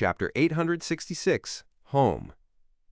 Chapter 866, Home.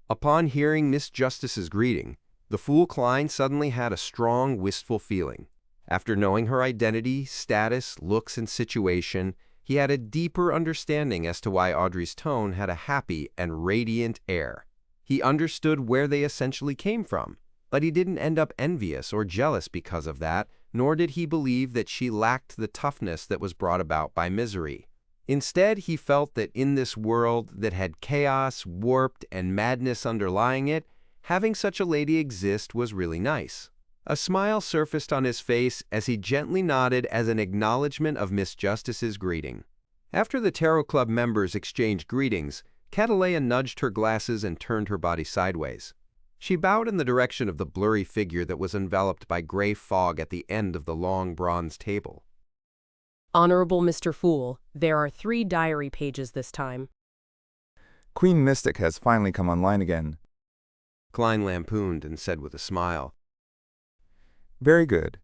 Upon hearing Miss Justice's greeting, the fool Klein suddenly had a strong, wistful feeling. After knowing her identity, status, looks, and situation, he had a deeper understanding as to why Audrey's tone had a happy and radiant air. He understood where they essentially came from, but he didn't end up envious or jealous because of that, nor did he believe that she lacked the toughness that was brought about by misery. Instead, he felt that in this world that had chaos, warped, and madness underlying it, having such a lady exist was really nice. A smile surfaced on his face as he gently nodded as an acknowledgement of Miss Justice's greeting. After the Tarot Club members exchanged greetings, Catalea nudged her glasses and turned her body sideways. She bowed in the direction of the blurry figure that was enveloped by gray fog at the end of the long bronze table. Honorable Mr. Fool, there are 3 diary pages this time. Queen Mystic has finally come online again. Klein lampooned and said with a smile. Very good.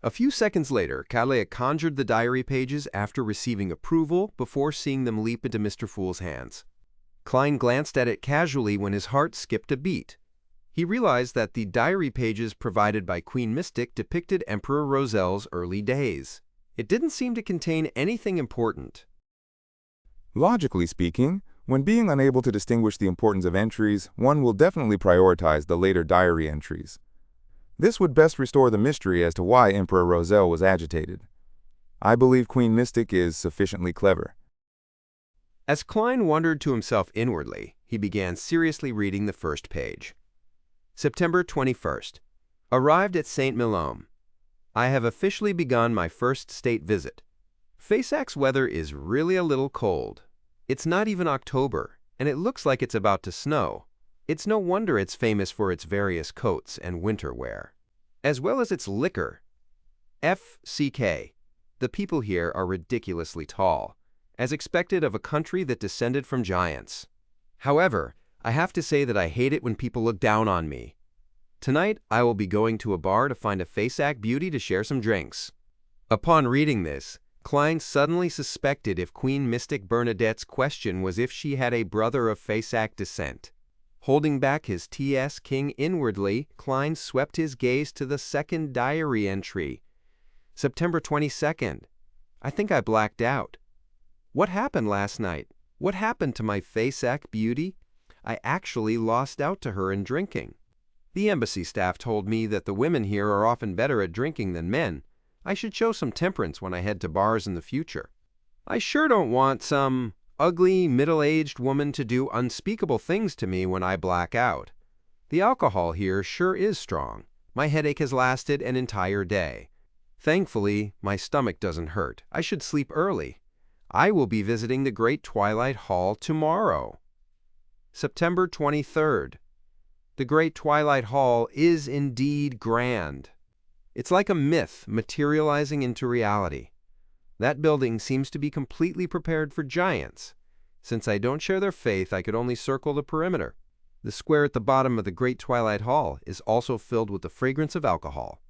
A few seconds later, Catalea conjured the diary pages after receiving approval before seeing them leap into Mr. Fool's hands. Klein glanced at it casually when his heart skipped a beat. He realized that the diary pages provided by Queen Mystic depicted Emperor Rozel's early days. It didn't seem to contain anything important. Logically speaking, when being unable to distinguish the importance of entries, one will definitely prioritize the later diary entries. This would best restore the mystery as to why Emperor Rozel was agitated. I believe Queen Mystic is sufficiently clever. As Klein wondered to himself inwardly, he began seriously reading the first page. September 21st. Arrived at St. Milome. I have officially begun my first state visit. Faysac's weather is really a little cold. It's not even October, and it looks like it's about to snow. It's no wonder it's famous for its various coats and winter wear, as well as its liquor. FCK. The people here are ridiculously tall, as expected of a country that descended from giants. However, I have to say that I hate it when people look down on me. Tonight, I will be going to a bar to find a Faysac beauty to share some drinks. Upon reading this, Klein suddenly suspected if Queen Mystic Bernadette's question was if she had a brother of Faysac descent. Holding back his TS King inwardly, Klein swept his gaze to the second diary entry. September 22nd. I think I blacked out. What happened last night? What happened to my Faysac beauty? I actually lost out to her in drinking. The embassy staff told me that the women here are often better at drinking than men. I should show some temperance when I head to bars in the future. I sure don't want some ugly, middle-aged woman to do unspeakable things to me when I black out. The alcohol here sure is strong. My headache has lasted an entire day. Thankfully, my stomach doesn't hurt. I should sleep early. I will be visiting the Great Twilight Hall tomorrow. September 23rd. The Great Twilight Hall is indeed grand. It's like a myth materializing into reality. That building seems to be completely prepared for giants. Since I don't share their faith, I could only circle the perimeter. The square at the bottom of the Great Twilight Hall is also filled with the fragrance of alcohol.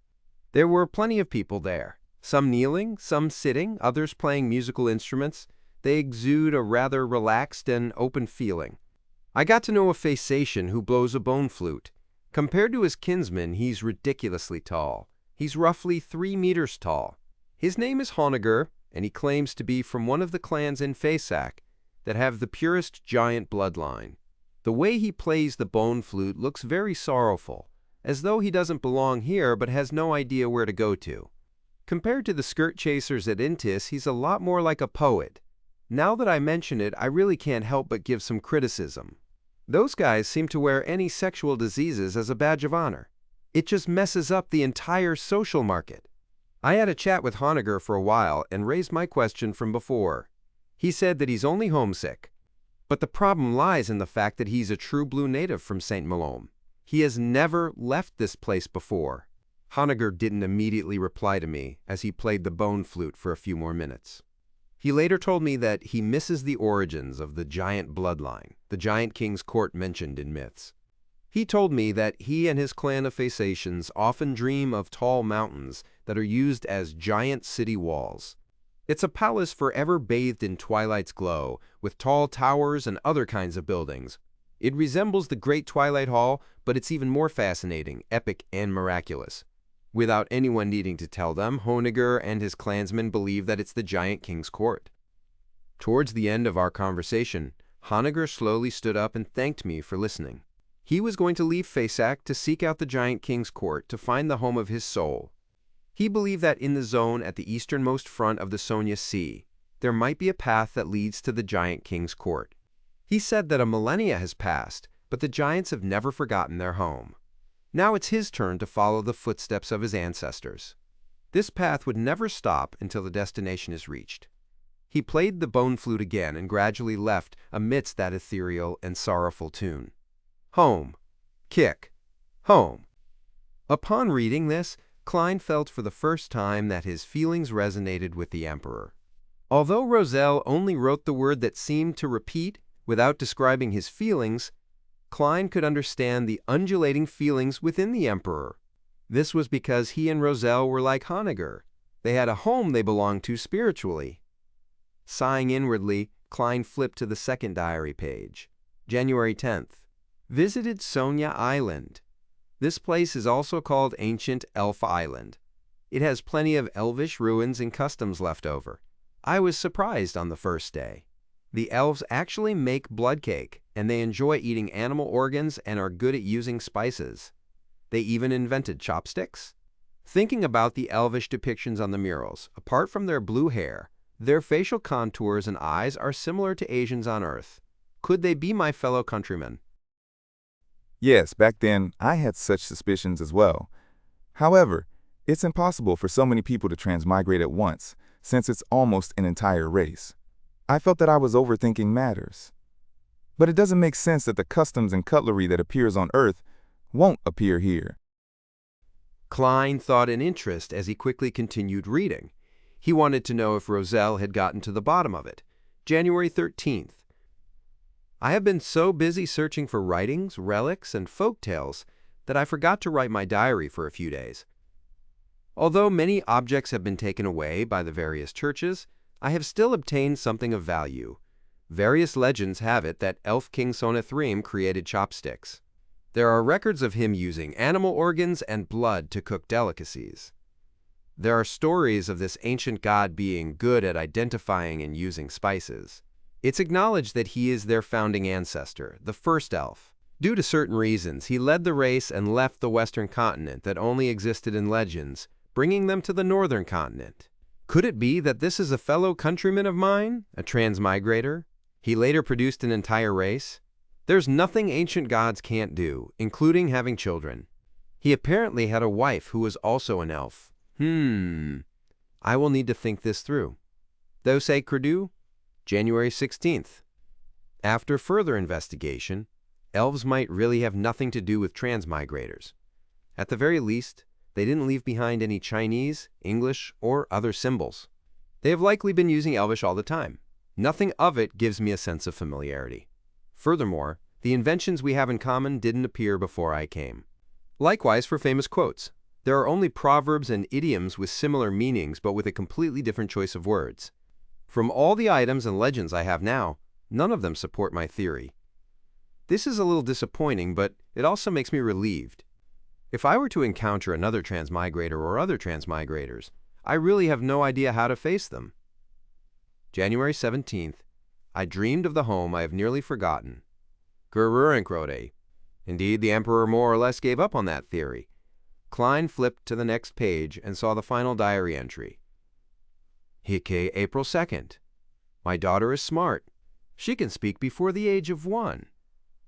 There were plenty of people there, some kneeling, some sitting, others playing musical instruments. They exude a rather relaxed and open feeling. I got to know a Faysatian who blows a bone flute. Compared to his kinsman, he's ridiculously tall. He's roughly 3 meters tall. His name is Honegger, and he claims to be from one of the clans in Faysac that have the purest giant bloodline. The way he plays the bone flute looks very sorrowful, as though he doesn't belong here but has no idea where to go to. Compared to the skirt chasers at Intis, he's a lot more like a poet. Now that I mention it, I really can't help but give some criticism. Those guys seem to wear any sexual diseases as a badge of honor. It just messes up the entire social market. I had a chat with Honegger for a while and raised my question from before. He said that he's only homesick. But the problem lies in the fact that he's a true blue native from St. Milome. He has never left this place before. Honegger didn't immediately reply to me as he played the bone flute for a few more minutes. He later told me that he misses the origins of the giant bloodline, the giant king's court mentioned in myths. He told me that he and his clan of Faysatians often dream of tall mountains that are used as giant city walls. It's a palace forever bathed in twilight's glow, with tall towers and other kinds of buildings. It resembles the Great Twilight Hall, but it's even more fascinating, epic, and miraculous. Without anyone needing to tell them, Honegger and his clansmen believe that it's the giant king's court. Towards the end of our conversation, Honegger slowly stood up and thanked me for listening. He was going to leave Fasak to seek out the giant king's court to find the home of his soul. He believed that in the zone at the easternmost front of the Sonia Sea, there might be a path that leads to the giant king's court. He said that a millennia has passed, but the giants have never forgotten their home. Now it's his turn to follow the footsteps of his ancestors. This path would never stop until the destination is reached. He played the bone flute again and gradually left amidst that ethereal and sorrowful tune. Home. Kick. Home. Upon reading this, Klein felt for the first time that his feelings resonated with the emperor. Although Roselle only wrote the word that seemed to repeat without describing his feelings, Klein could understand the undulating feelings within the emperor. This was because he and Roselle were like Honegger. They had a home they belonged to spiritually. Sighing inwardly, Klein flipped to the second diary page. January 10th. Visited Sonia Island. This place is also called Ancient Elf Island. It has plenty of elvish ruins and customs left over. I was surprised on the first day. The elves actually make blood cake, and they enjoy eating animal organs and are good at using spices. They even invented chopsticks. Thinking about the elvish depictions on the murals, apart from their blue hair, their facial contours and eyes are similar to Asians on Earth. Could they be my fellow countrymen? Yes, back then, I had such suspicions as well. However, it's impossible for so many people to transmigrate at once, since it's almost an entire race. I felt that I was overthinking matters. But it doesn't make sense that the customs and cutlery that appears on Earth won't appear here. Klein thought in interest as he quickly continued reading. He wanted to know if Roselle had gotten to the bottom of it. January 13th. I have been so busy searching for writings, relics, and folk tales that I forgot to write my diary for a few days. Although many objects have been taken away by the various churches, I have still obtained something of value. Various legends have it that Elf King Sonethrim created chopsticks. There are records of him using animal organs and blood to cook delicacies. There are stories of this ancient god being good at identifying and using spices. It's acknowledged that he is their founding ancestor, the first elf. Due to certain reasons, he led the race and left the western continent that only existed in legends, bringing them to the northern continent. Could it be that this is a fellow countryman of mine, a transmigrator? He later produced an entire race? There's nothing ancient gods can't do, including having children. He apparently had a wife who was also an elf. I will need to think this through. Those say Credu? January 16th. After further investigation, elves might really have nothing to do with transmigrators. At the very least, they didn't leave behind any Chinese, English, or other symbols. They have likely been using Elvish all the time. Nothing of it gives me a sense of familiarity. Furthermore, the inventions we have in common didn't appear before I came. Likewise for famous quotes. There are only proverbs and idioms with similar meanings but with a completely different choice of words. From all the items and legends I have now, none of them support my theory. This is a little disappointing, but it also makes me relieved. If I were to encounter another transmigrator or other transmigrators, I really have no idea how to face them. January 17th. I dreamed of the home I have nearly forgotten. Gerurinkrote. Indeed, the emperor more or less gave up on that theory. Klein flipped to the next page and saw the final diary entry. Hike, April 2nd. My daughter is smart. She can speak before the age of 1.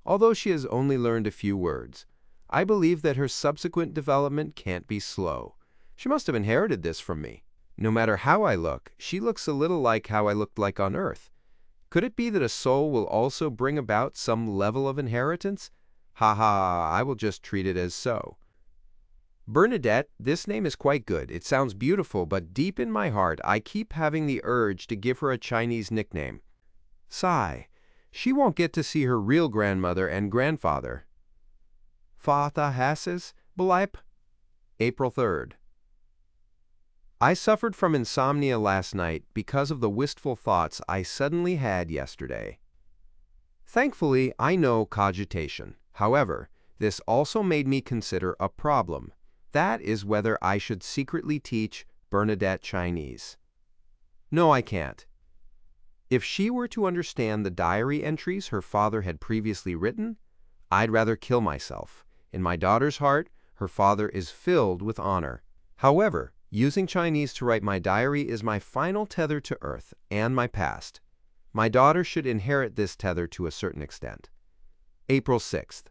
Although she has only learned a few words, I believe that her subsequent development can't be slow. She must have inherited this from me. No matter how I look, she looks a little like how I looked like on Earth. Could it be that a soul will also bring about some level of inheritance? I will just treat it as so. Bernadette, this name is quite good. It sounds beautiful, but deep in my heart, I keep having the urge to give her a Chinese nickname. Sigh. She won't get to see her real grandmother and grandfather. Fatha Hasses, Beleip, April 3rd. I suffered from insomnia last night because of the wistful thoughts I suddenly had yesterday. Thankfully, I know cogitation. However, this also made me consider a problem. That is whether I should secretly teach Bernadette Chinese. No, I can't. If she were to understand the diary entries her father had previously written, I'd rather kill myself. In my daughter's heart, her father is filled with honor. However, using Chinese to write my diary is my final tether to earth and my past. My daughter should inherit this tether to a certain extent. April 6th.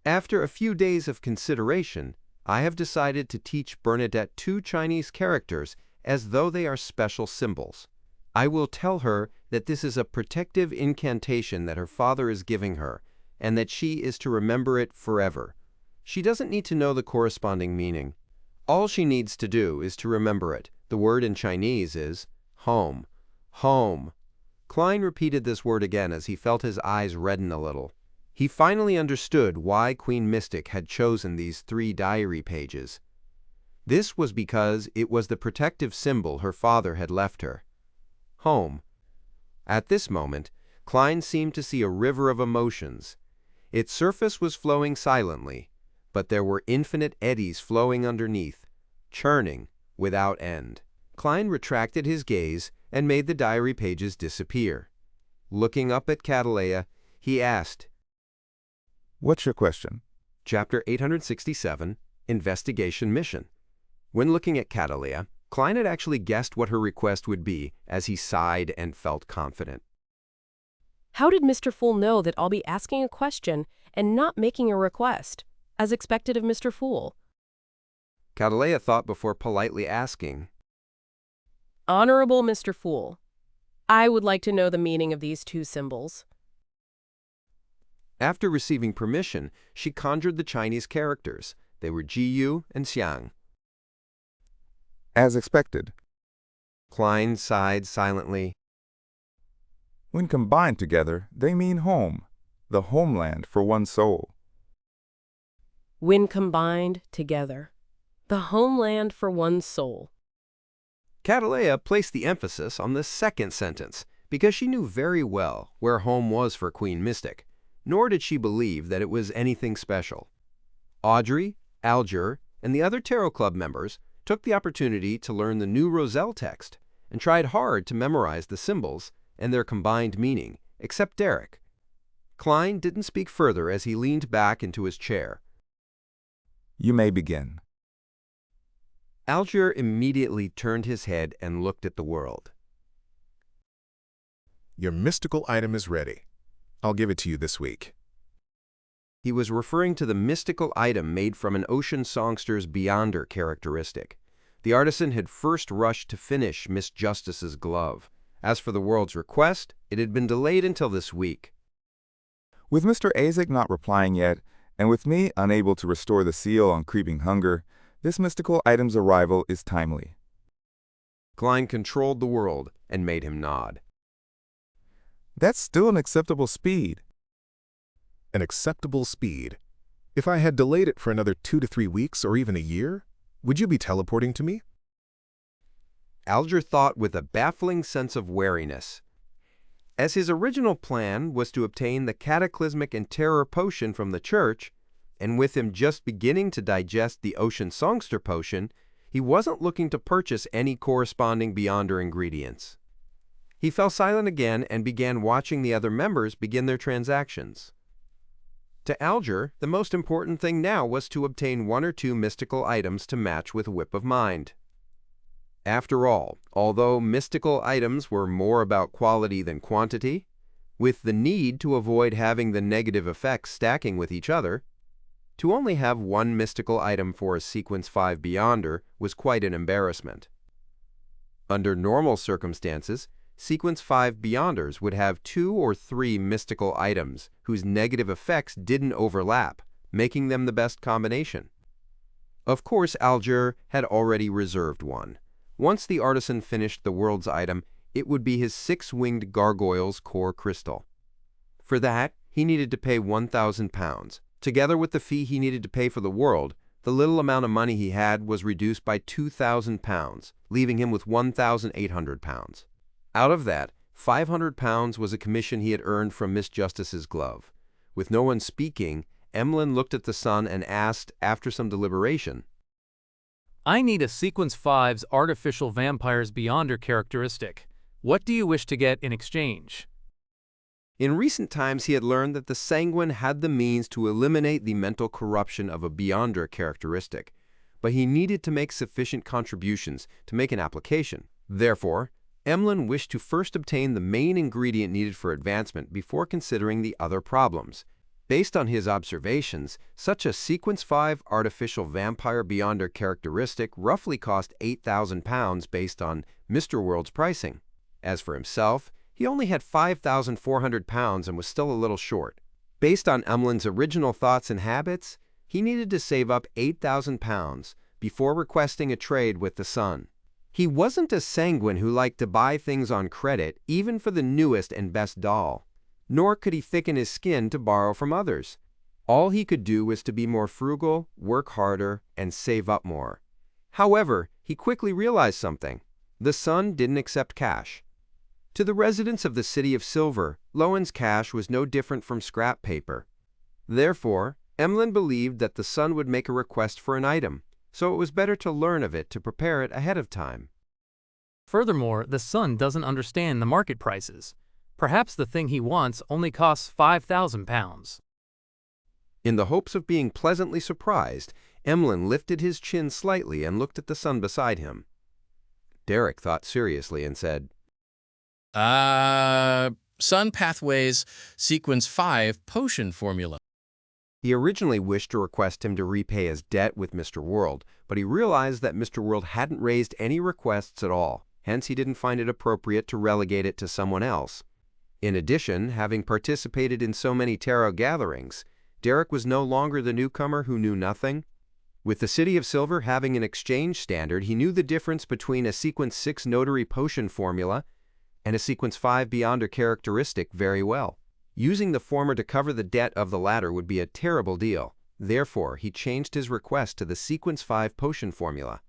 After a few days of consideration, I have decided to teach Bernadette 2 Chinese characters as though they are special symbols. I will tell her that this is a protective incantation that her father is giving her, and that she is to remember it forever. She doesn't need to know the corresponding meaning. All she needs to do is to remember it. The word in Chinese is home. Home. Klein repeated this word again as he felt his eyes redden a little. He finally understood why Queen Mystic had chosen these 3 diary pages. This was because it was the protective symbol her father had left her. Home. At this moment, Klein seemed to see a river of emotions. Its surface was flowing silently, but there were infinite eddies flowing underneath, churning without end. Klein retracted his gaze and made the diary pages disappear. Looking up at Catalea, he asked, What's your question? Chapter 867, Investigation Mission. When looking at Catalea, Klein had actually guessed what her request would be as he sighed and felt confident. How did Mr. Fool know that I'll be asking a question and not making a request, as expected of Mr. Fool? Catalea thought before politely asking, Honorable Mr. Fool, I would like to know the meaning of these 2 symbols. After receiving permission, she conjured the Chinese characters. They were Jiyu and Xiang. As expected. Klein sighed silently. When combined together, they mean home, the homeland for one's soul. When combined together, the homeland for one's soul. Catalea placed the emphasis on the second sentence because she knew very well where home was for Queen Mystic, nor did she believe that it was anything special. Audrey, Alger, and the other Tarot Club members took the opportunity to learn the new Roselle text and tried hard to memorize the symbols and their combined meaning, except Derek. Klein didn't speak further as he leaned back into his chair. You may begin. Alger immediately turned his head and looked at the world. Your mystical item is ready. I'll give it to you this week. He was referring to the mystical item made from an ocean songster's Beyonder characteristic. The artisan had first rushed to finish Miss Justice's glove. As for the world's request, it had been delayed until this week. With Mr. Azek not replying yet, and with me unable to restore the seal on creeping hunger, this mystical item's arrival is timely. Klein controlled the world and made him nod. That's still an acceptable speed. An acceptable speed. If I had delayed it for another 2 to 3 weeks or even a year, would you be teleporting to me? Alger thought with a baffling sense of wariness. As his original plan was to obtain the cataclysmic and terror potion from the church, and with him just beginning to digest the ocean songster potion, he wasn't looking to purchase any corresponding Beyonder ingredients. He fell silent again and began watching the other members begin their transactions. To Alger, the most important thing now was to obtain 1 or 2 mystical items to match with Whip of Mind. After all, although mystical items were more about quality than quantity, with the need to avoid having the negative effects stacking with each other, to only have 1 mystical item for a Sequence 5 Beyonder was quite an embarrassment. Under normal circumstances, Sequence 5 Beyonders would have 2 or 3 mystical items whose negative effects didn't overlap, making them the best combination. Of course, Alger had already reserved one. Once the artisan finished the world's item, it would be his 6-winged gargoyle's core crystal. For that, he needed to pay £1,000, together with the fee he needed to pay for the world, the little amount of money he had was reduced by £2,000, leaving him with £1,800. Out of that, £500 was a commission he had earned from Miss Justice's glove. With no one speaking, Emlyn looked at the son and asked, after some deliberation, I need a Sequence 5's artificial vampires beyonder characteristic. What do you wish to get in exchange? In recent times, he had learned that the Sanguine had the means to eliminate the mental corruption of a beyonder characteristic, but he needed to make sufficient contributions to make an application. Therefore, Emlyn wished to first obtain the main ingredient needed for advancement before considering the other problems. Based on his observations, such a Sequence 5 artificial vampire beyonder characteristic roughly cost £8,000 based on Mr. World's pricing. As for himself, he only had £5,400 and was still a little short. Based on Emlyn's original thoughts and habits, he needed to save up £8,000 before requesting a trade with the son. He wasn't a sanguine who liked to buy things on credit, even for the newest and best doll. Nor could he thicken his skin to borrow from others. All he could do was to be more frugal, work harder, and save up more. However, he quickly realized something. The son didn't accept cash. To the residents of the City of Silver, Lowen's cash was no different from scrap paper. Therefore, Emlyn believed that the son would make a request for an item, so it was better to learn of it to prepare it ahead of time. Furthermore, the son doesn't understand the market prices. Perhaps the thing he wants only costs £5,000. In the hopes of being pleasantly surprised, Emlyn lifted his chin slightly and looked at the son beside him. Derek thought seriously and said, Sun Pathways Sequence 5 potion formula. He originally wished to request him to repay his debt with Mr. World, but he realized that Mr. World hadn't raised any requests at all. Hence, he didn't find it appropriate to relegate it to someone else. In addition, having participated in so many tarot gatherings, Derek was no longer the newcomer who knew nothing. With the City of Silver having an exchange standard, he knew the difference between a Sequence 6 notary potion formula and a Sequence 5 beyonder characteristic very well. Using the former to cover the debt of the latter would be a terrible deal. Therefore, he changed his request to the Sequence 5 potion formula.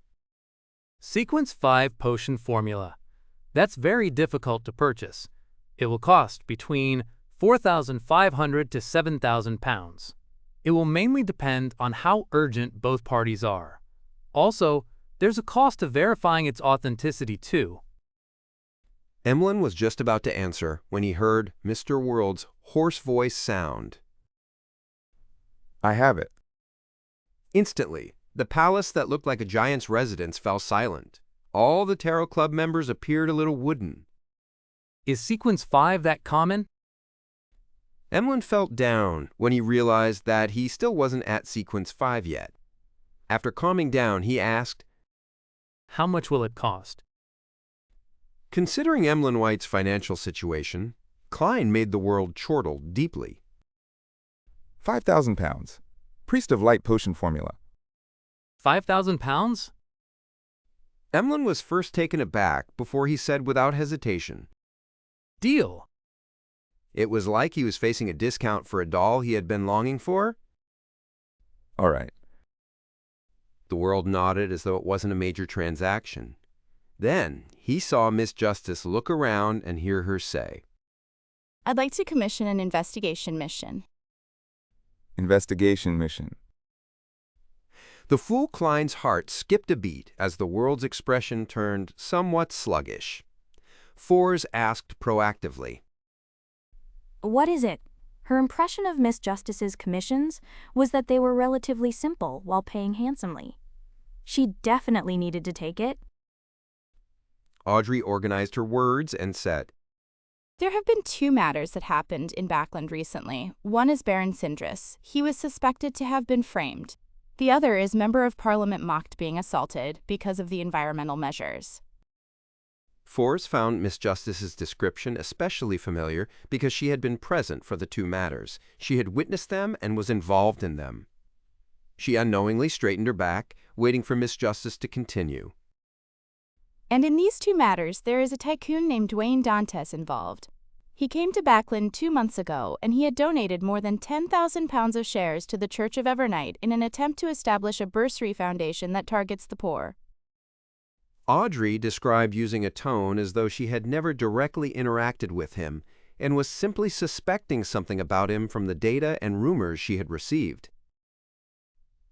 Sequence 5 potion formula. That's very difficult to purchase. It will cost between £4,500 to £7,000. It will mainly depend on how urgent both parties are. Also, there's a cost of verifying its authenticity too. Emlyn was just about to answer when he heard Mr. World's hoarse voice sound. I have it. Instantly, the palace that looked like a giant's residence fell silent. All the Tarot Club members appeared a little wooden. Is Sequence 5 that common? Emlyn felt down when he realized that he still wasn't at Sequence 5 yet. After calming down, he asked, How much will it cost? Considering Emlyn White's financial situation, Klein made the world chortle deeply. £5,000. Priest of Light potion formula. £5,000? Emlyn was first taken aback before he said without hesitation, Deal. It was like he was facing a discount for a doll he had been longing for. All right. The world nodded as though it wasn't a major transaction. Then he saw Miss Justice look around and hear her say, I'd like to commission an investigation mission. Investigation mission. The fool Klein's heart skipped a beat as the world's expression turned somewhat sluggish. Fours asked proactively, What is it? Her impression of Miss Justice's commissions was that they were relatively simple while paying handsomely. She definitely needed to take it. Audrey organized her words and said, There have been 2 matters that happened in Backland recently. One is Baron Sindris. He was suspected to have been framed. The other is Member of Parliament mocked being assaulted because of the environmental measures. Fours found Miss Justice's description especially familiar because she had been present for the 2 matters. She had witnessed them and was involved in them. She unknowingly straightened her back, waiting for Miss Justice to continue. And in these 2 matters, there is a tycoon named Dwayne Dantes involved. He came to Backlund 2 months ago, and he had donated more than 10,000 pounds of shares to the Church of Evernight in an attempt to establish a bursary foundation that targets the poor. Audrey described using a tone as though she had never directly interacted with him and was simply suspecting something about him from the data and rumors she had received.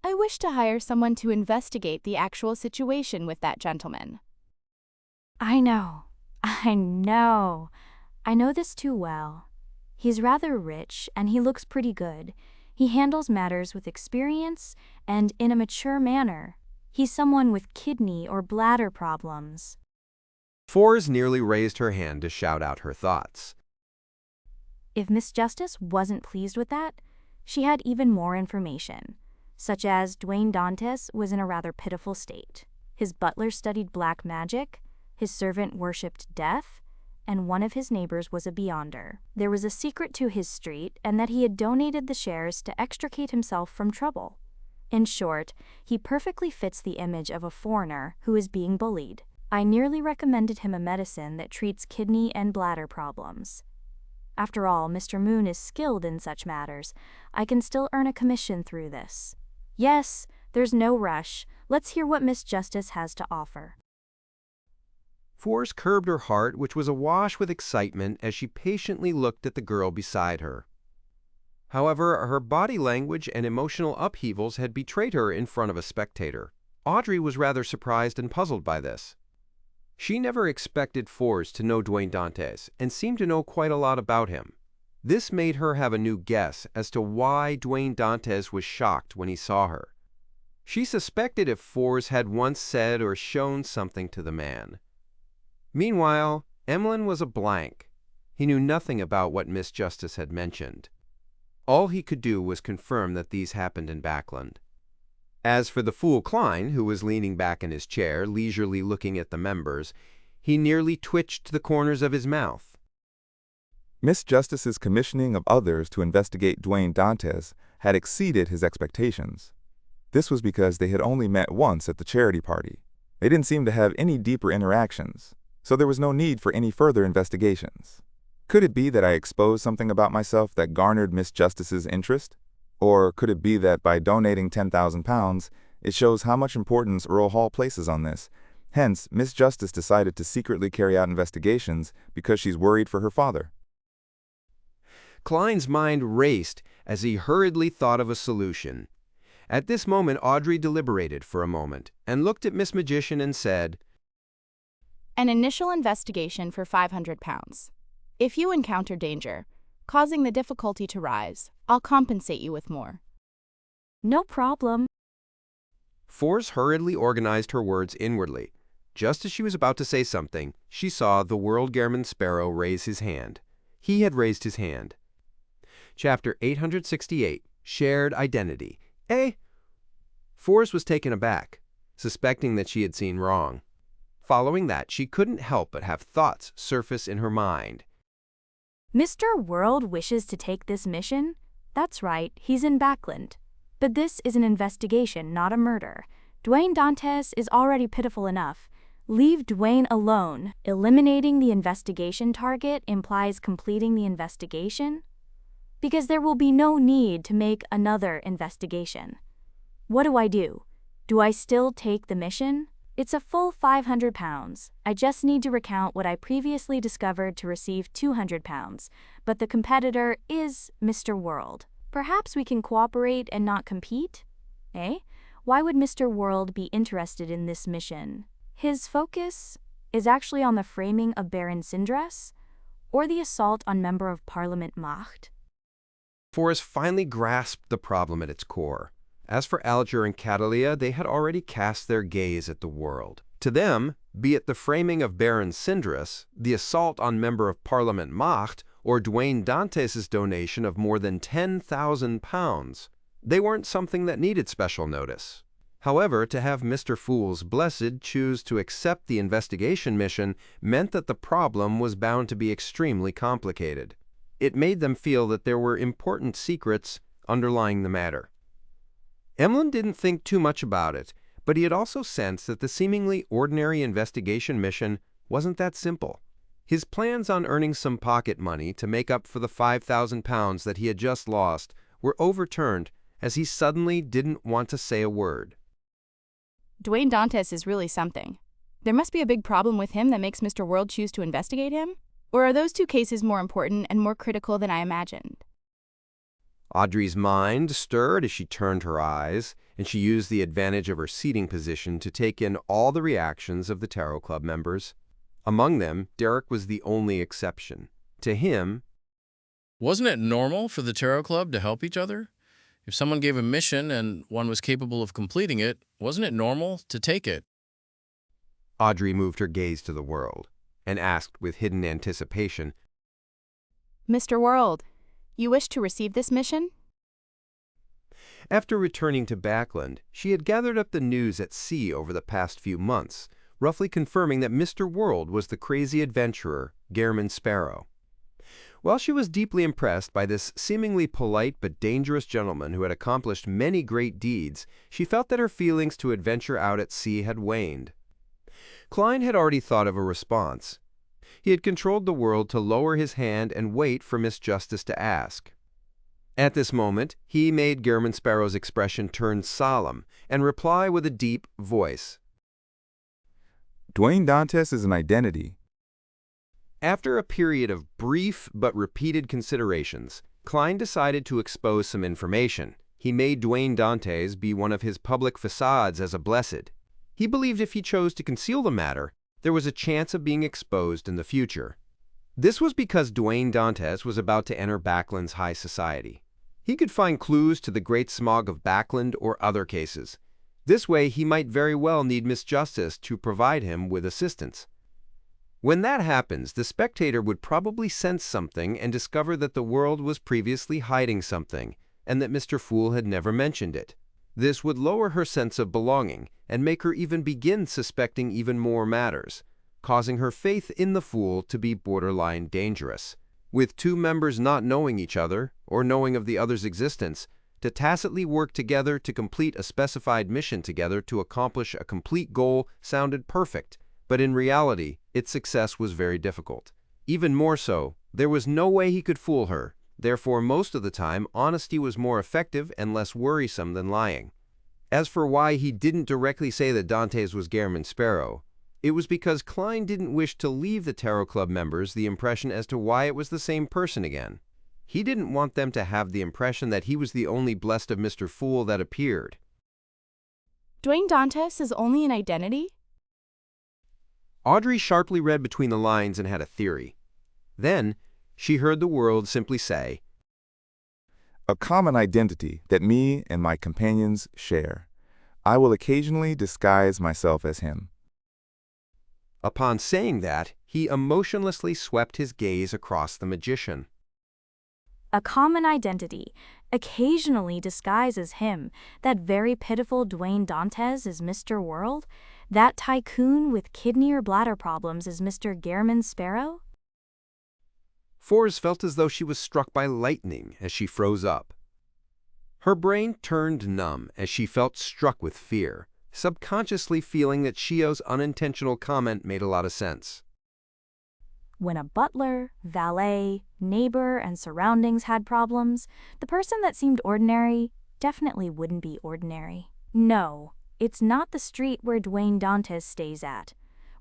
I wish to hire someone to investigate the actual situation with that gentleman. I know. I know this too well. He's rather rich and he looks pretty good. He handles matters with experience and in a mature manner. He's someone with kidney or bladder problems. Fours nearly raised her hand to shout out her thoughts. If Miss Justice wasn't pleased with that, she had even more information, such as Dwayne Dantes was in a rather pitiful state. His butler studied black magic, his servant worshipped death, and one of his neighbors was a beyonder. There was a secret to his street, and that he had donated the shares to extricate himself from trouble. In short, he perfectly fits the image of a foreigner who is being bullied. I nearly recommended him a medicine that treats kidney and bladder problems. After all, Mr. Moon is skilled in such matters. I can still earn a commission through this. Yes, there's no rush. Let's hear what Miss Justice has to offer. Fours curbed her heart, which was awash with excitement as she patiently looked at the girl beside her. However, her body language and emotional upheavals had betrayed her in front of a spectator. Audrey was rather surprised and puzzled by this. She never expected Fours to know Dwayne Dantes and seemed to know quite a lot about him. This made her have a new guess as to why Dwayne Dantes was shocked when he saw her. She suspected if Fours had once said or shown something to the man. Meanwhile, Emlyn was a blank. He knew nothing about what Miss Justice had mentioned. All he could do was confirm that these happened in Backlund. As for the fool Klein, who was leaning back in his chair, leisurely looking at the members, he nearly twitched the corners of his mouth. Miss Justice's commissioning of others to investigate Dwayne Dantes had exceeded his expectations. This was because they had only met once at the charity party. They didn't seem to have any deeper interactions, so there was no need for any further investigations. Could it be that I exposed something about myself that garnered Miss Justice's interest? Or could it be that by donating 10,000 pounds, it shows how much importance Earl Hall places on this? Hence, Miss Justice decided to secretly carry out investigations because she's worried for her father. Klein's mind raced as he hurriedly thought of a solution. At this moment, Audrey deliberated for a moment and looked at Miss Magician and said, An initial investigation for 500 pounds. If you encounter danger, causing the difficulty to rise, I'll compensate you with more. No problem. Fours hurriedly organized her words inwardly. Just as she was about to say something, she saw the World Gairman Sparrow raise his hand. He had raised his hand. Chapter 868, Shared Identity. Fours was taken aback, suspecting that she had seen wrong. Following that, she couldn't help but have thoughts surface in her mind. Mr. World wishes to take this mission? That's right, he's in Backlund. But this is an investigation, not a murder. Dwayne Dantes is already pitiful enough. Leave Dwayne alone. Eliminating the investigation target implies completing the investigation? Because there will be no need to make another investigation. What do? Do I still take the mission? It's a full 500 pounds. I just need to recount what I previously discovered to receive 200 pounds. But the competitor is Mr. World. Perhaps we can cooperate and not compete? Why would Mr. World be interested in this mission? His focus is actually on the framing of Baron Sindres or the assault on Member of Parliament Macht? Forrest finally grasped the problem at its core. As for Alger and Catalia, they had already cast their gaze at the world. To them, be it the framing of Baron Sindres, the assault on Member of Parliament Macht, or Dwayne Dantes' donation of more than 10,000 pounds, they weren't something that needed special notice. However, to have Mr. Fool's Blessed choose to accept the investigation mission meant that the problem was bound to be extremely complicated. It made them feel that there were important secrets underlying the matter. Emlyn didn't think too much about it, but he had also sensed that the seemingly ordinary investigation mission wasn't that simple. His plans on earning some pocket money to make up for the £5,000 that he had just lost were overturned as he suddenly didn't want to say a word. Dwayne Dantes is really something. There must be a big problem with him that makes Mr. World choose to investigate him? Or are those two cases more important and more critical than I imagined? Audrey's mind stirred as she turned her eyes, and she used the advantage of her seating position to take in all the reactions of the Tarot Club members. Among them, Derek was the only exception. To him, Wasn't it normal for the Tarot Club to help each other? If someone gave a mission and one was capable of completing it, wasn't it normal to take it? Audrey moved her gaze to the world and asked with hidden anticipation, Mr. World, you wish to receive this mission? After returning to Backland, she had gathered up the news at sea over the past few months, roughly confirming that Mr. World was the crazy adventurer, Gehrman Sparrow. While she was deeply impressed by this seemingly polite but dangerous gentleman who had accomplished many great deeds, she felt that her feelings to adventure out at sea had waned. Klein had already thought of a response. He had controlled the world to lower his hand and wait for Miss Justice to ask. At this moment, he made Gehrman Sparrow's expression turn solemn and reply with a deep voice. Dwayne Dantes is an identity. After a period of brief but repeated considerations, Klein decided to expose some information. He made Dwayne Dantes be one of his public facades as a blessed. He believed if he chose to conceal the matter, there was a chance of being exposed in the future. This was because Dwayne Dantes was about to enter Backland's high society. He could find clues to the great smog of Backland or other cases. This way, he might very well need Miss Justice to provide him with assistance. When that happens, the spectator would probably sense something and discover that the world was previously hiding something, and that Mr. Fool had never mentioned it. This would lower her sense of belonging and make her even begin suspecting even more matters, causing her faith in the Fool to be borderline dangerous. With two members not knowing each other or knowing of the other's existence, to tacitly work together to complete a specified mission together to accomplish a complete goal sounded perfect, but in reality, its success was very difficult. Even more so, there was no way he could fool her. Therefore, most of the time, honesty was more effective and less worrisome than lying. As for why he didn't directly say that Dantes was Gehrman Sparrow, it was because Klein didn't wish to leave the Tarot Club members the impression as to why it was the same person again. He didn't want them to have the impression that he was the only blessed of Mr. Fool that appeared. Dwayne Dantes is only an identity? Audrey sharply read between the lines and had a theory. Then, she heard the world simply say, A common identity that me and my companions share. I will occasionally disguise myself as him. Upon saying that, he emotionlessly swept his gaze across the magician. A common identity, occasionally disguises him. That very pitiful Dwayne Dantes is Mr. World? That tycoon with kidney or bladder problems is Mr. Gehrman Sparrow? Forbes felt as though she was struck by lightning as she froze up. Her brain turned numb as she felt struck with fear, subconsciously feeling that Shio's unintentional comment made a lot of sense. When a butler, valet, neighbor, and surroundings had problems, the person that seemed ordinary definitely wouldn't be ordinary. No, it's not the street where Dwayne Dantes stays at,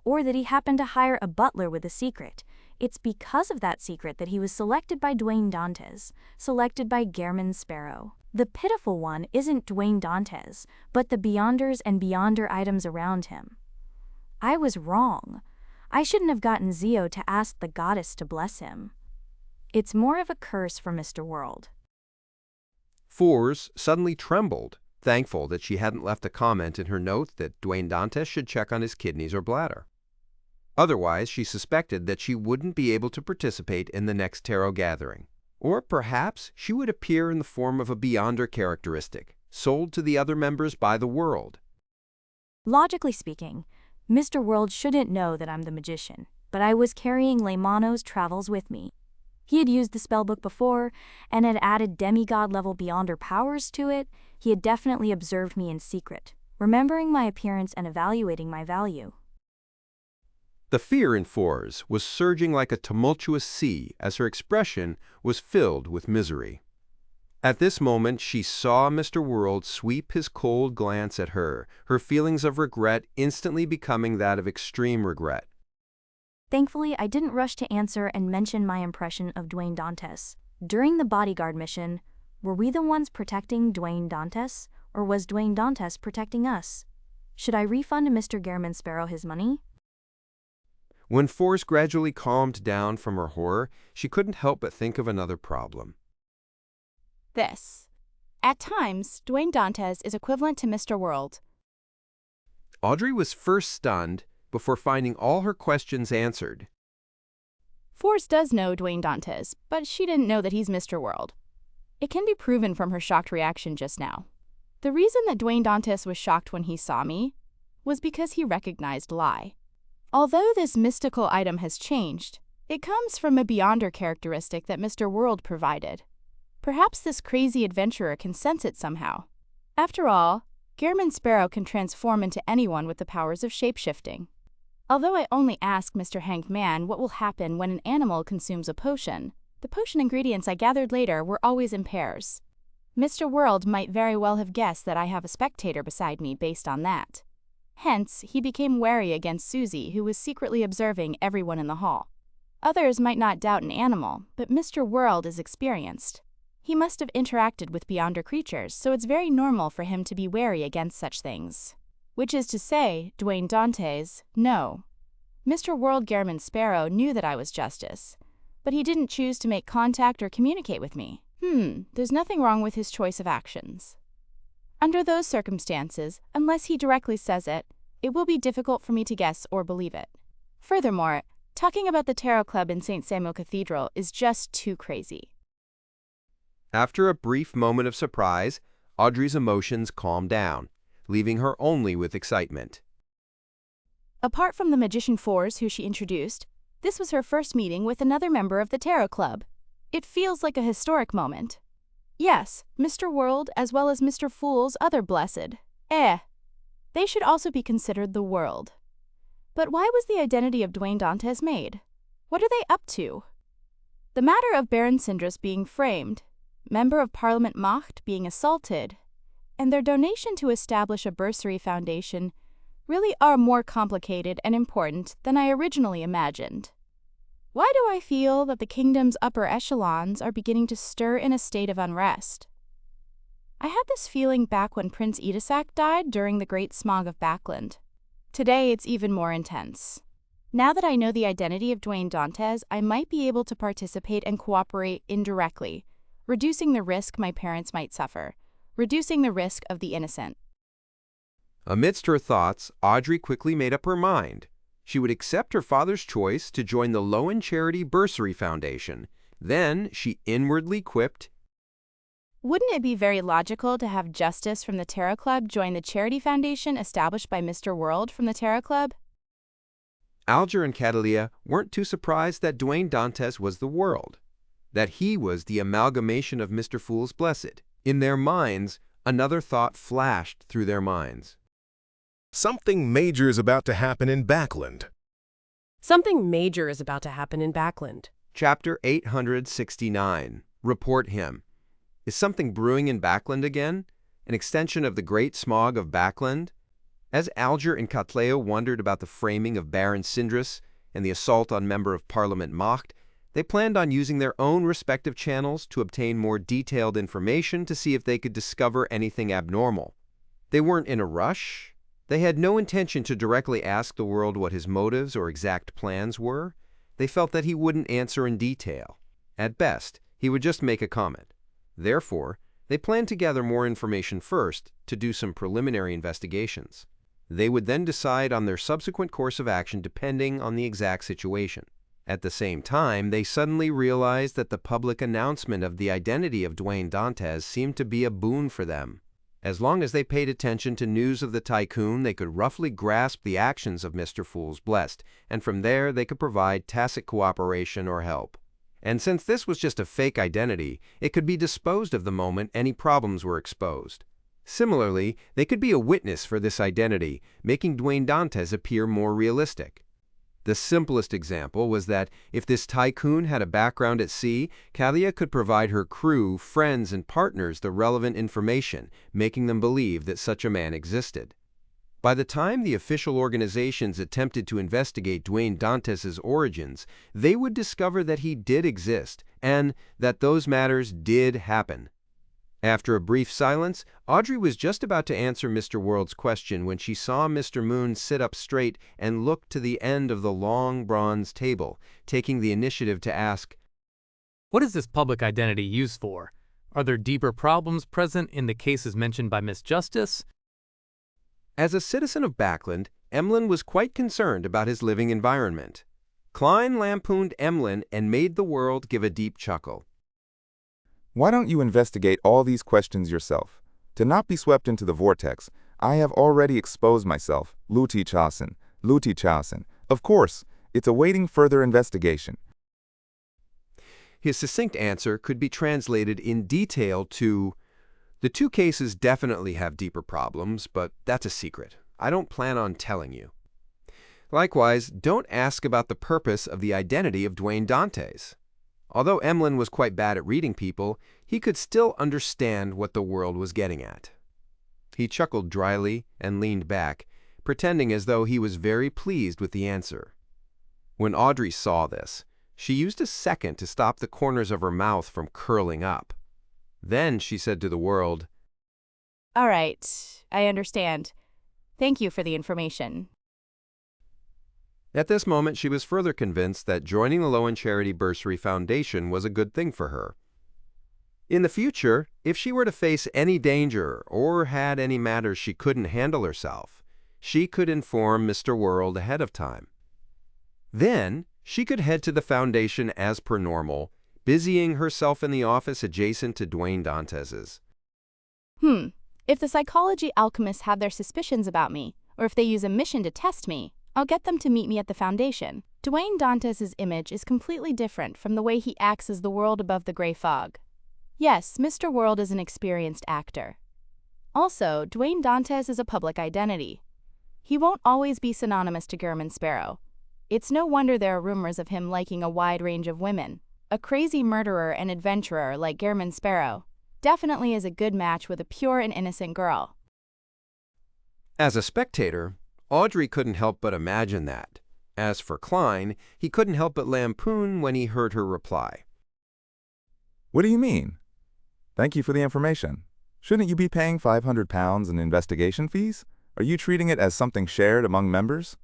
or that he happened to hire a butler with a secret. It's because of that secret that he was selected by Dwayne Dantes, selected by Gehrman Sparrow. The pitiful one isn't Dwayne Dantes, but the Beyonders and Beyonder items around him. I was wrong. I shouldn't have gotten Zio to ask the goddess to bless him. It's more of a curse for Mr. World. Forbes suddenly trembled, thankful that she hadn't left a comment in her note that Dwayne Dantes should check on his kidneys or bladder. Otherwise, she suspected that she wouldn't be able to participate in the next tarot gathering. Or perhaps she would appear in the form of a Beyonder characteristic, sold to the other members by the world. Logically speaking, Mr. World shouldn't know that I'm the magician, but I was carrying Leimano's travels with me. He had used the spellbook before and had added demigod-level Beyonder powers to it. He had definitely observed me in secret, remembering my appearance and evaluating my value. The fear in Fours was surging like a tumultuous sea as her expression was filled with misery. At this moment, she saw Mr. World sweep his cold glance at her, her feelings of regret instantly becoming that of extreme regret. Thankfully, I didn't rush to answer and mention my impression of Dwayne Dantes. During the bodyguard mission, were we the ones protecting Dwayne Dantes, or was Dwayne Dantes protecting us? Should I refund Mr. Gehrman Sparrow his money? When Fours gradually calmed down from her horror, she couldn't help but think of another problem. This. At times, Dwayne Dantes is equivalent to Mr. World. Audrey was first stunned before finding all her questions answered. Fours does know Dwayne Dantes, but she didn't know that he's Mr. World. It can be proven from her shocked reaction just now. The reason that Dwayne Dantes was shocked when he saw me was because he recognized Lie. Although this mystical item has changed, it comes from a beyonder characteristic that Mr. World provided. Perhaps this crazy adventurer can sense it somehow. After all, Gehrman Sparrow can transform into anyone with the powers of shape-shifting. Although I only asked Mr. Hanged Man what will happen when an animal consumes a potion, the potion ingredients I gathered later were always in pairs. Mr. World might very well have guessed that I have a spectator beside me based on that. Hence, he became wary against Susie, who was secretly observing everyone in the hall. Others might not doubt an animal, but Mr. World is experienced. He must have interacted with beyonder creatures, so it's very normal for him to be wary against such things. Which is to say, Dwayne Dantes, no. Mr. World Gehrman Sparrow knew that I was Justice, but he didn't choose to make contact or communicate with me. There's nothing wrong with his choice of actions. Under those circumstances, unless he directly says it, it will be difficult for me to guess or believe it. Furthermore, talking about the Tarot Club in St. Samuel Cathedral is just too crazy. After a brief moment of surprise, Audrey's emotions calmed down, leaving her only with excitement. Apart from the magician Fours who she introduced, this was her first meeting with another member of the Tarot Club. It feels like a historic moment. Yes, Mr. World as well as Mr. Fool's other blessed. They should also be considered the world. But why was the identity of Dwayne Dantes made? What are they up to? The matter of Baron Sindris being framed, Member of Parliament Macht being assaulted, and their donation to establish a bursary foundation really are more complicated and important than I originally imagined. Why do I feel that the kingdom's upper echelons are beginning to stir in a state of unrest? I had this feeling back when Prince Edisac died during the Great Smog of Backland. Today it's even more intense. Now that I know the identity of Dwayne Dantes, I might be able to participate and cooperate indirectly, reducing the risk my parents might suffer, reducing the risk of the innocent. Amidst her thoughts, Audrey quickly made up her mind. She would accept her father's choice to join the Lowen Charity Bursary Foundation. Then she inwardly quipped, Wouldn't it be very logical to have Justice from the Tarot Club join the charity foundation established by Mr. World from the Tarot Club? Alger and Catalia weren't too surprised that Dwayne Dantes was the world, that he was the amalgamation of Mr. Fool's Blessed. In their minds, another thought flashed through their minds. Something major is about to happen in Backland. Something major is about to happen in Backland. Chapter 869. Report Him. Is something brewing in Backland again? An extension of the Great Smog of Backland? As Alger and Catleo wondered about the framing of Baron Sindris and the assault on Member of Parliament Macht, they planned on using their own respective channels to obtain more detailed information to see if they could discover anything abnormal. They weren't in a rush. They had no intention to directly ask the world what his motives or exact plans were. They felt that he wouldn't answer in detail. At best, he would just make a comment. Therefore, they planned to gather more information first to do some preliminary investigations. They would then decide on their subsequent course of action depending on the exact situation. At the same time, they suddenly realized that the public announcement of the identity of Dwayne Dantes seemed to be a boon for them. As long as they paid attention to news of the tycoon, they could roughly grasp the actions of Mr. Fool's Blessed, and from there they could provide tacit cooperation or help. And since this was just a fake identity, it could be disposed of the moment any problems were exposed. Similarly, they could be a witness for this identity, making Dwayne Dantes appear more realistic. The simplest example was that if this tycoon had a background at sea, Kalia could provide her crew, friends, and partners the relevant information, making them believe that such a man existed. By the time the official organizations attempted to investigate Duane Dantes's origins, they would discover that he did exist and that those matters did happen. After a brief silence, Audrey was just about to answer Mr. World's question when she saw Mr. Moon sit up straight and look to the end of the long bronze table, taking the initiative to ask, What is this public identity used for? Are there deeper problems present in the cases mentioned by Miss Justice? As a citizen of Backland, Emlyn was quite concerned about his living environment. Klein lampooned Emlyn and made the world give a deep chuckle. Why don't you investigate all these questions yourself? To not be swept into the vortex, I have already exposed myself, Luti Chasen. Of course, it's awaiting further investigation. His succinct answer could be translated in detail to, the two cases definitely have deeper problems, but that's a secret. I don't plan on telling you. Likewise, don't ask about the purpose of the identity of Duane Dantes. Although Emlyn was quite bad at reading people, he could still understand what the world was getting at. He chuckled dryly and leaned back, pretending as though he was very pleased with the answer. When Audrey saw this, she used a second to stop the corners of her mouth from curling up. Then she said to the world, All right, I understand. Thank you for the information. At this moment, she was further convinced that joining the Lowen Charity Bursary Foundation was a good thing for her. In the future, if she were to face any danger or had any matters she couldn't handle herself, she could inform Mr. World ahead of time. Then, she could head to the foundation as per normal, busying herself in the office adjacent to Duane Dantes's. If the psychology alchemists have their suspicions about me, or if they use a mission to test me, I'll get them to meet me at the foundation. Duane Dantes's image is completely different from the way he acts as the world above the gray fog. Yes, Mr. World is an experienced actor. Also, Duane Dantes is a public identity. He won't always be synonymous to German Sparrow. It's no wonder there are rumors of him liking a wide range of women. A crazy murderer and adventurer like German Sparrow definitely is a good match with a pure and innocent girl. As a spectator, Audrey couldn't help but imagine that. As for Klein, he couldn't help but lampoon when he heard her reply. What do you mean? Thank you for the information. Shouldn't you be paying £500 in investigation fees? Are you treating it as something shared among members?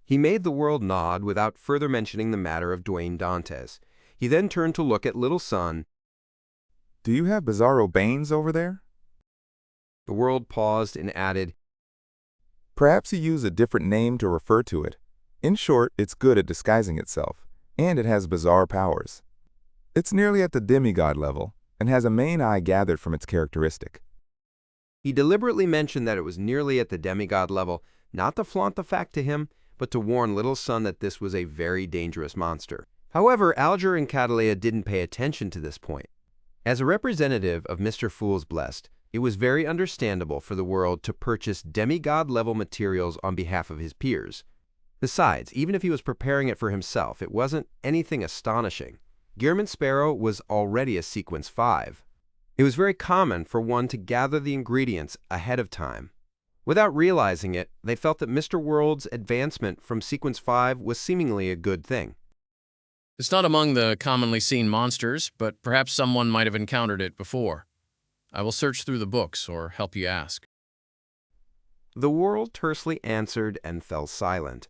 He made the world nod without further mentioning the matter of Duane Dantes. He then turned to look at Little Son. Do you have Bizarro Banes over there? The world paused and added, Perhaps you use a different name to refer to it. In short, it's good at disguising itself, and it has bizarre powers. It's nearly at the demigod level, and has a main eye gathered from its characteristic. He deliberately mentioned that it was nearly at the demigod level, not to flaunt the fact to him, but to warn Little Son that this was a very dangerous monster. However, Alger and Catalea didn't pay attention to this point. As a representative of Mr. Fool's Blessed, it was very understandable for the world to purchase demigod-level materials on behalf of his peers. Besides, even if he was preparing it for himself, it wasn't anything astonishing. German Sparrow was already a Sequence 5. It was very common for one to gather the ingredients ahead of time. Without realizing it, they felt that Mr. World's advancement from Sequence 5 was seemingly a good thing. It's not among the commonly seen monsters, but perhaps someone might have encountered it before. I will search through the books or help you ask. The world tersely answered and fell silent.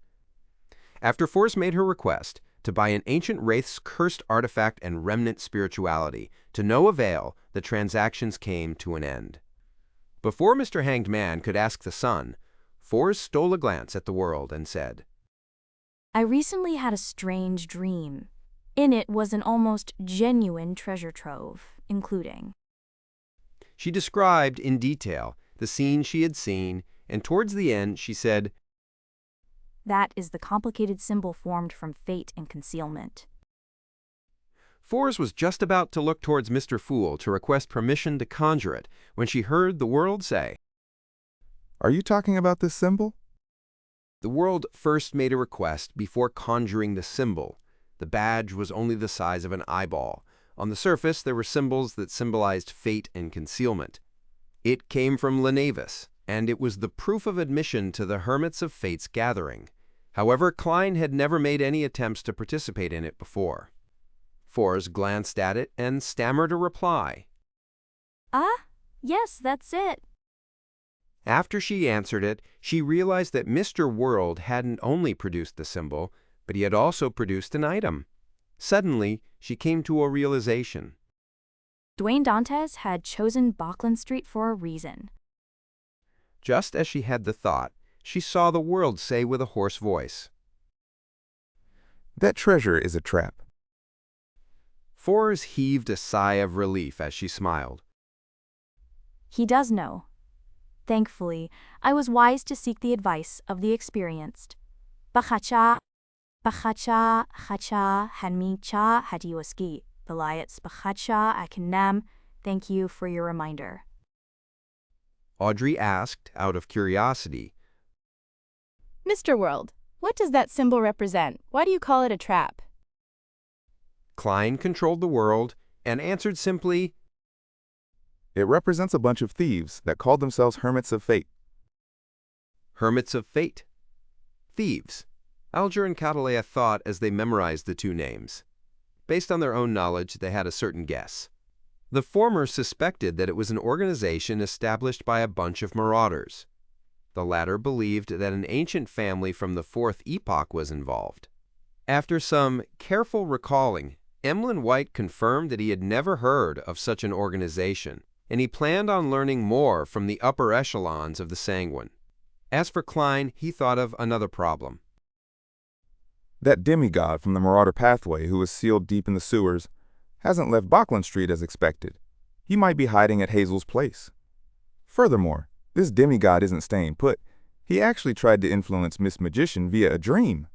After Force made her request to buy an ancient wraith's cursed artifact and remnant spirituality, to no avail, the transactions came to an end. Before Mr. Hanged Man could ask the Sun, Force stole a glance at the world and said, I recently had a strange dream. In it was an almost genuine treasure trove, including. She described in detail the scene she had seen, and towards the end she said, That is the complicated symbol formed from fate and concealment. Force was just about to look towards Mr. Fool to request permission to conjure it when she heard the world say, Are you talking about this symbol? The world first made a request before conjuring the symbol. The badge was only the size of an eyeball. On the surface, there were symbols that symbolized fate and concealment. It came from Lenavis, and it was the proof of admission to the Hermits of Fate's gathering. However, Klein had never made any attempts to participate in it before. Fors glanced at it and stammered a reply. Yes, that's it. After she answered it, she realized that Mr. World hadn't only produced the symbol, but he had also produced an item. Suddenly, she came to a realization. Dwayne Dantes had chosen Bachland Street for a reason. Just as she had the thought, she saw the world say with a hoarse voice, That treasure is a trap. Fors heaved a sigh of relief as she smiled. He does know. Thankfully, I was wise to seek the advice of the experienced. Bachacha hanmi cha hadiwaski. Belayats bachacha akanam. Thank you for your reminder. Audrey asked, out of curiosity, Mr. World, what does that symbol represent? Why do you call it a trap? Klein controlled the world and answered simply, It represents a bunch of thieves that called themselves Hermits of Fate. Hermits of Fate. Thieves. Alger and Catalea thought as they memorized the two names. Based on their own knowledge, they had a certain guess. The former suspected that it was an organization established by a bunch of marauders. The latter believed that an ancient family from the Fourth Epoch was involved. After some careful recalling, Emlyn White confirmed that he had never heard of such an organization, and he planned on learning more from the upper echelons of the Sanguine. As for Klein, he thought of another problem. That demigod from the Marauder Pathway who was sealed deep in the sewers hasn't left Bachland Street as expected. He might be hiding at Hazel's place. Furthermore, this demigod isn't staying put. He actually tried to influence Miss Magician via a dream.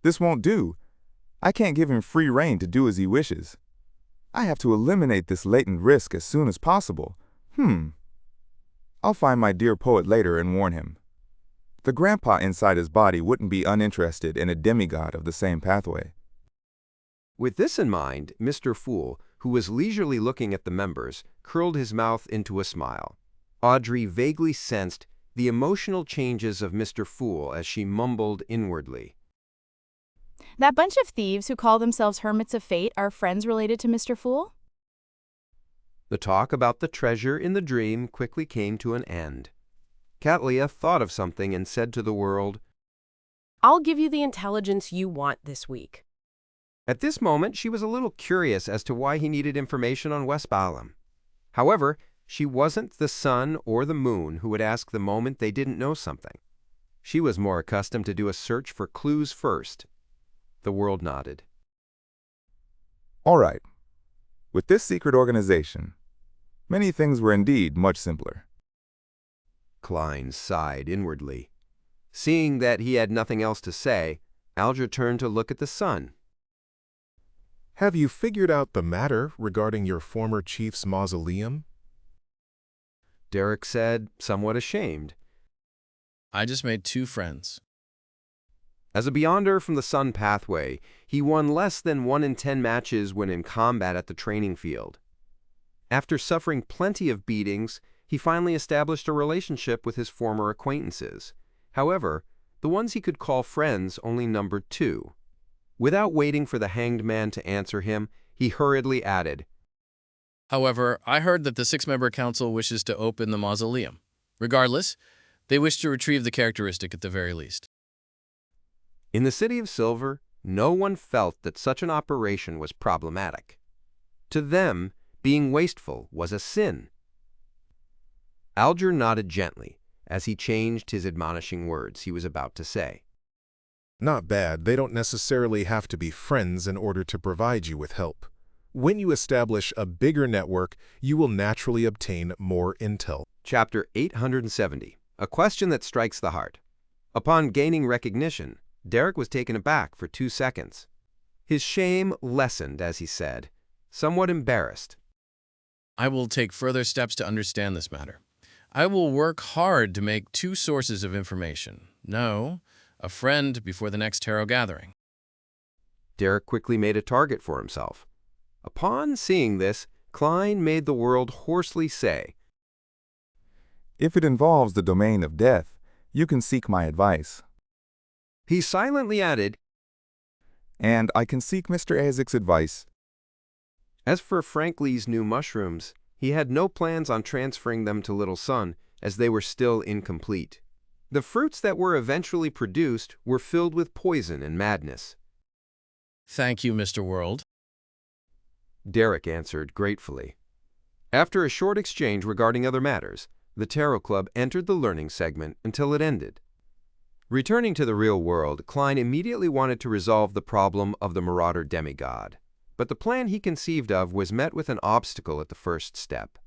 This won't do. I can't give him free rein to do as he wishes. I have to eliminate this latent risk as soon as possible. I'll find my dear poet later and warn him. The grandpa inside his body wouldn't be uninterested in a demigod of the same pathway. With this in mind, Mr. Fool, who was leisurely looking at the members, curled his mouth into a smile. Audrey vaguely sensed the emotional changes of Mr. Fool as she mumbled inwardly. That bunch of thieves who call themselves Hermits of Fate are friends related to Mr. Fool? The talk about the treasure in the dream quickly came to an end. Catalea thought of something and said to the world, I'll give you the intelligence you want this week. At this moment, she was a little curious as to why he needed information on West Balam. However, she wasn't the sun or the moon who would ask the moment they didn't know something. She was more accustomed to do a search for clues first. The world nodded. All right. With this secret organization, many things were indeed much simpler. Klein sighed inwardly. Seeing that he had nothing else to say, Alger turned to look at the sun. Have you figured out the matter regarding your former chief's mausoleum? Derek said, somewhat ashamed. I just made 2 friends. As a Beyonder from the Sun Pathway, he won less than 1 in 10 matches when in combat at the training field. After suffering plenty of beatings, he finally established a relationship with his former acquaintances. However, the ones he could call friends only numbered 2. Without waiting for the hanged man to answer him, he hurriedly added, However, I heard that the 6-member council wishes to open the mausoleum. Regardless, they wish to retrieve the characteristic at the very least. In the City of Silver, no one felt that such an operation was problematic. To them, being wasteful was a sin. Alger nodded gently as he changed his admonishing words he was about to say. Not bad. They don't necessarily have to be friends in order to provide you with help. When you establish a bigger network, you will naturally obtain more intel. Chapter 870, a question that strikes the heart. Upon gaining recognition, Derek was taken aback for 2 seconds. His shame lessened as he said, somewhat embarrassed. I will take further steps to understand this matter. I will work hard to make 2 sources of information. No, a friend before the next tarot gathering. Derek quickly made a target for himself. Upon seeing this, Klein made the world hoarsely say, If it involves the domain of death, you can seek my advice. He silently added, And I can seek Mr. Isaac's advice. As for Frank Lee's new mushrooms, he had no plans on transferring them to Little Sun, as they were still incomplete. The fruits that were eventually produced were filled with poison and madness. Thank you, Mr. World. Derek answered gratefully. After a short exchange regarding other matters, the Tarot Club entered the learning segment until it ended. Returning to the real world, Klein immediately wanted to resolve the problem of the marauder demigod. But the plan he conceived of was met with an obstacle at the first step.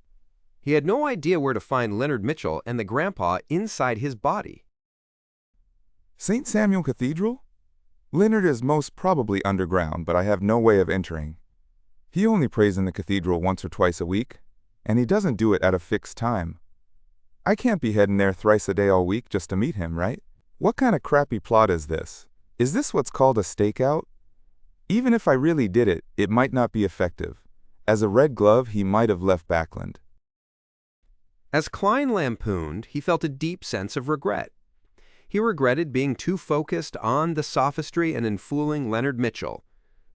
He had no idea where to find Leonard Mitchell and the grandpa inside his body. St. Samuel Cathedral? Leonard is most probably underground, but I have no way of entering. He only prays in the cathedral once or twice a week, and he doesn't do it at a fixed time. I can't be heading there thrice a day all week just to meet him, right? What kind of crappy plot is this? Is this what's called a stakeout? Even if I really did it, it might not be effective. As a red glove, he might have left Backland. As Klein lampooned, he felt a deep sense of regret. He regretted being too focused on the sophistry and enfooling Leonard Mitchell,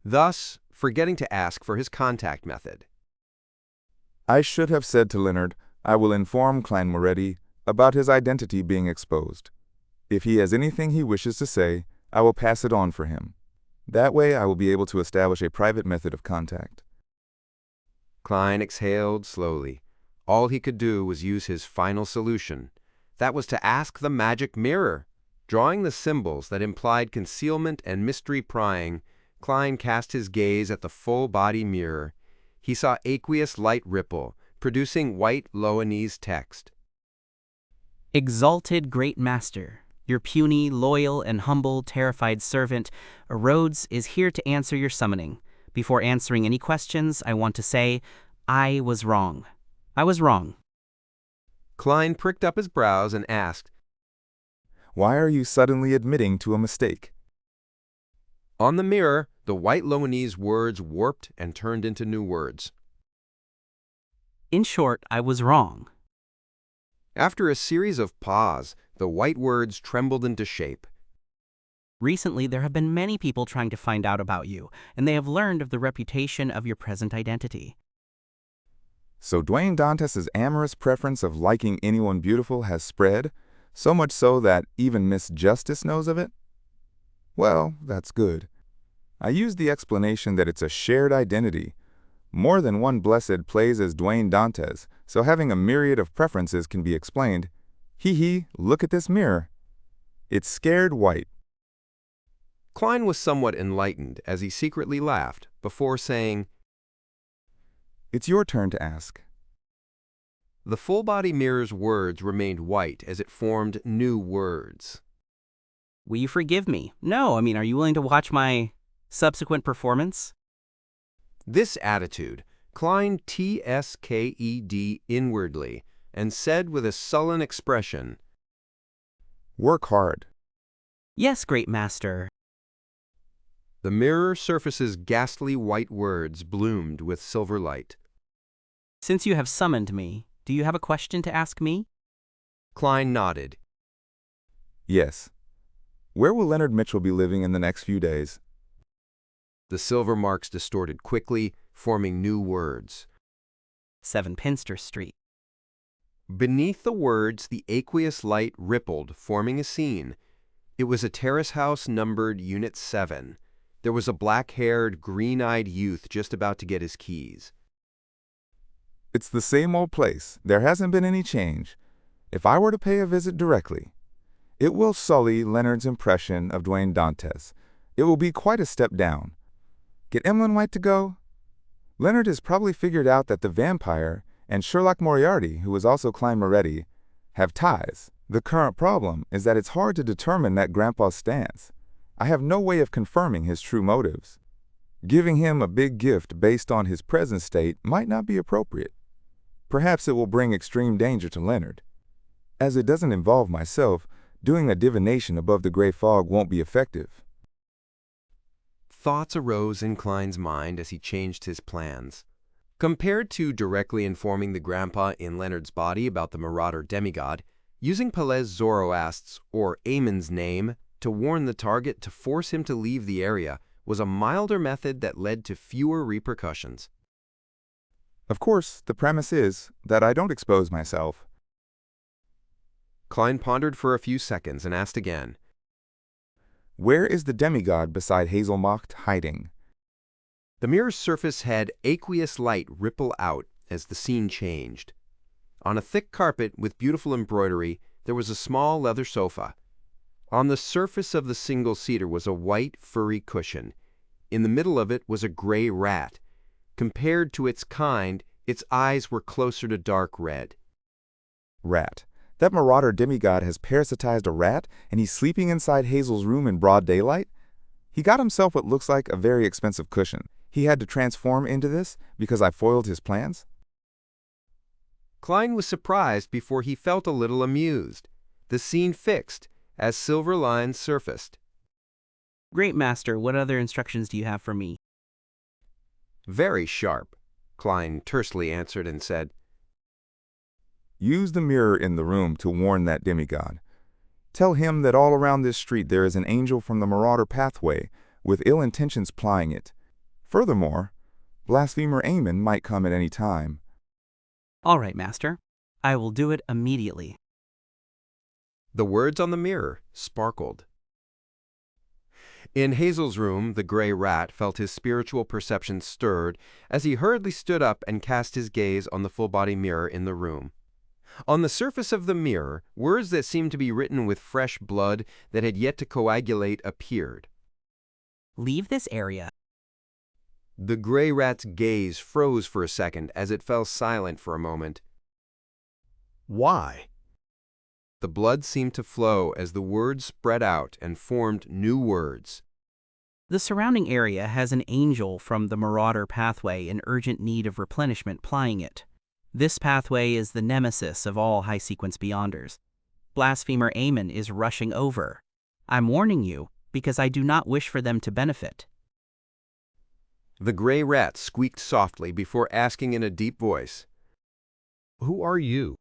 thus forgetting to ask for his contact method. I should have said to Leonard, I will inform Klein Moretti about his identity being exposed. If he has anything he wishes to say, I will pass it on for him. That way I will be able to establish a private method of contact. Klein exhaled slowly. All he could do was use his final solution. That was to ask the magic mirror. Drawing the symbols that implied concealment and mystery prying, Klein cast his gaze at the full-body mirror. He saw aqueous light ripple, producing white Loanese text. Exalted great master, your puny, loyal, and humble, terrified servant, Rhodes, is here to answer your summoning. Before answering any questions, I want to say, I was wrong. I was wrong. Klein pricked up his brows and asked, Why are you suddenly admitting to a mistake? On the mirror, the white Loanese words warped and turned into new words. In short, I was wrong. After a series of pause, the white words trembled into shape. Recently, there have been many people trying to find out about you, and they have learned of the reputation of your present identity. So Dwayne Dantes' amorous preference of liking anyone beautiful has spread, so much so that even Miss Justice knows of it? Well, that's good. I used the explanation that it's a shared identity. More than one blessed plays as Dwayne Dantes, so having a myriad of preferences can be explained. Hee, look at this mirror. It's scared white. Klein was somewhat enlightened as he secretly laughed before saying, It's your turn to ask. The full-body mirror's words remained white as it formed new words. Will you forgive me? No, are you willing to watch my subsequent performance? This attitude, Klein TSKED inwardly and said with a sullen expression, Work hard. Yes, great master. The mirror surface's ghastly white words bloomed with silver light. Since you have summoned me, do you have a question to ask me? Klein nodded. Yes. Where will Leonard Mitchell be living in the next few days? The silver marks distorted quickly, forming new words. 7 Pinster Street. Beneath the words, the aqueous light rippled, forming a scene. It was a terrace house numbered Unit 7. There was a black-haired, green-eyed youth just about to get his keys. It's the same old place. There hasn't been any change. If I were to pay a visit directly, it will sully Leonard's impression of Dwayne Dantes. It will be quite a step down. Get Emlyn White to go? Leonard has probably figured out that the vampire and Sherlock Moriarty, who is also Klein Moretti, have ties. The current problem is that it's hard to determine that Grandpa's stance. I have no way of confirming his true motives. Giving him a big gift based on his present state might not be appropriate. Perhaps it will bring extreme danger to Leonard. As it doesn't involve myself, Doing a divination above the gray fog won't be effective. Thoughts arose in Klein's mind as he changed his plans. Compared to directly informing the grandpa in Leonard's body about the marauder demigod, using Pelez Zoroast's or Amon's name to warn the target to force him to leave the area was a milder method that led to fewer repercussions. Of course, the premise is that I don't expose myself. Klein pondered for a few seconds and asked again, Where is the demigod beside Hazelmocht hiding? The mirror's surface had aqueous light ripple out as the scene changed. On a thick carpet with beautiful embroidery, there was a small leather sofa. On the surface of the single-seater was a white, furry cushion. In the middle of it was a gray rat. Compared to its kind, its eyes were closer to dark red. Rat. That marauder demigod has parasitized a rat, and he's sleeping inside Hazel's room in broad daylight? He got himself what looks like a very expensive cushion. He had to transform into this because I foiled his plans? Klein was surprised before he felt a little amused. The scene fixed as silver lines surfaced. Great, Master. What other instructions do you have for me? Very sharp, Klein tersely answered and said, Use the mirror in the room to warn that demigod. Tell him that all around this street there is an angel from the marauder pathway with ill intentions plying it. Furthermore, blasphemer Amon might come at any time. All right, Master. I will do it immediately. The words on the mirror sparkled. In Hazel's room, the gray rat felt his spiritual perception stirred as he hurriedly stood up and cast his gaze on the full-body mirror in the room. On the surface of the mirror, words that seemed to be written with fresh blood that had yet to coagulate appeared. Leave this area. The gray rat's gaze froze for a second as it fell silent for a moment. Why? The blood seemed to flow as the words spread out and formed new words. The surrounding area has an angel from the marauder pathway in urgent need of replenishment plying it. This pathway is the nemesis of all high-sequence beyonders. Blasphemer Amon is rushing over. I'm warning you because I do not wish for them to benefit. The gray rat squeaked softly before asking in a deep voice, Who are you?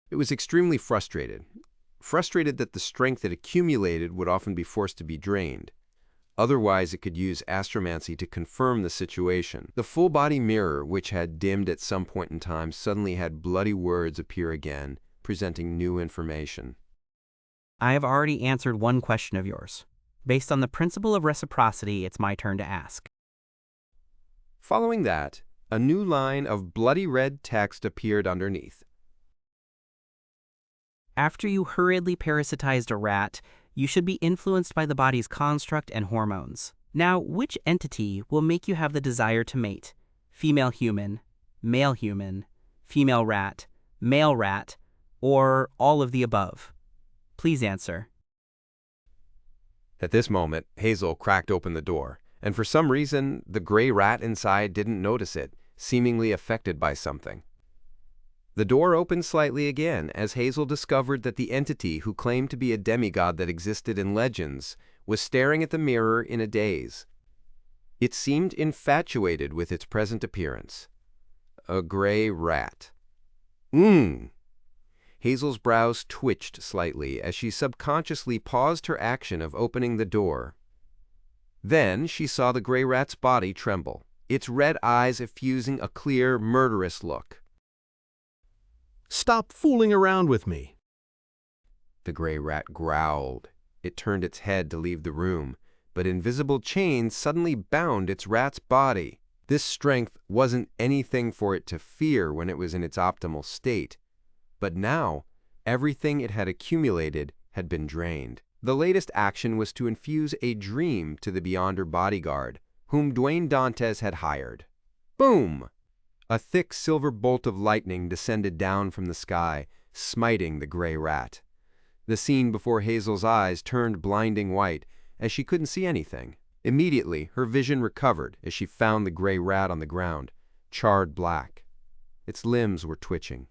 It was extremely frustrated that the strength it accumulated would often be forced to be drained. Otherwise, it could use astromancy to confirm the situation. The full-body mirror, which had dimmed at some point in time, suddenly had bloody words appear again, presenting new information. I have already answered one question of yours. Based on the principle of reciprocity, it's my turn to ask. Following that, a new line of bloody red text appeared underneath. After you hurriedly parasitized a rat, you should be influenced by the body's construct and hormones. Now, which entity will make you have the desire to mate? Female human, female rat, male rat, or all of the above? Please answer. At this moment, Hazel cracked open the door, and for some reason, the gray rat inside didn't notice it, seemingly affected by something. The door opened slightly again as Hazel discovered that the entity who claimed to be a demigod that existed in legends was staring at the mirror in a daze. It seemed infatuated with its present appearance. A gray rat. Hazel's brows twitched slightly as she subconsciously paused her action of opening the door. Then she saw the gray rat's body tremble, its red eyes effusing a clear, murderous look. Stop fooling around with me. The gray rat growled. It turned its head to leave the room, but invisible chains suddenly bound its rat's body. This strength wasn't anything for it to fear when it was in its optimal state. But now, everything it had accumulated had been drained. The latest action was to infuse a dream to the Beyonder bodyguard, whom Dwayne Dantes had hired. Boom! A thick silver bolt of lightning descended down from the sky, smiting the gray rat. The scene before Hazel's eyes turned blinding white, as she couldn't see anything. Immediately, her vision recovered as she found the gray rat on the ground, charred black. Its limbs were twitching.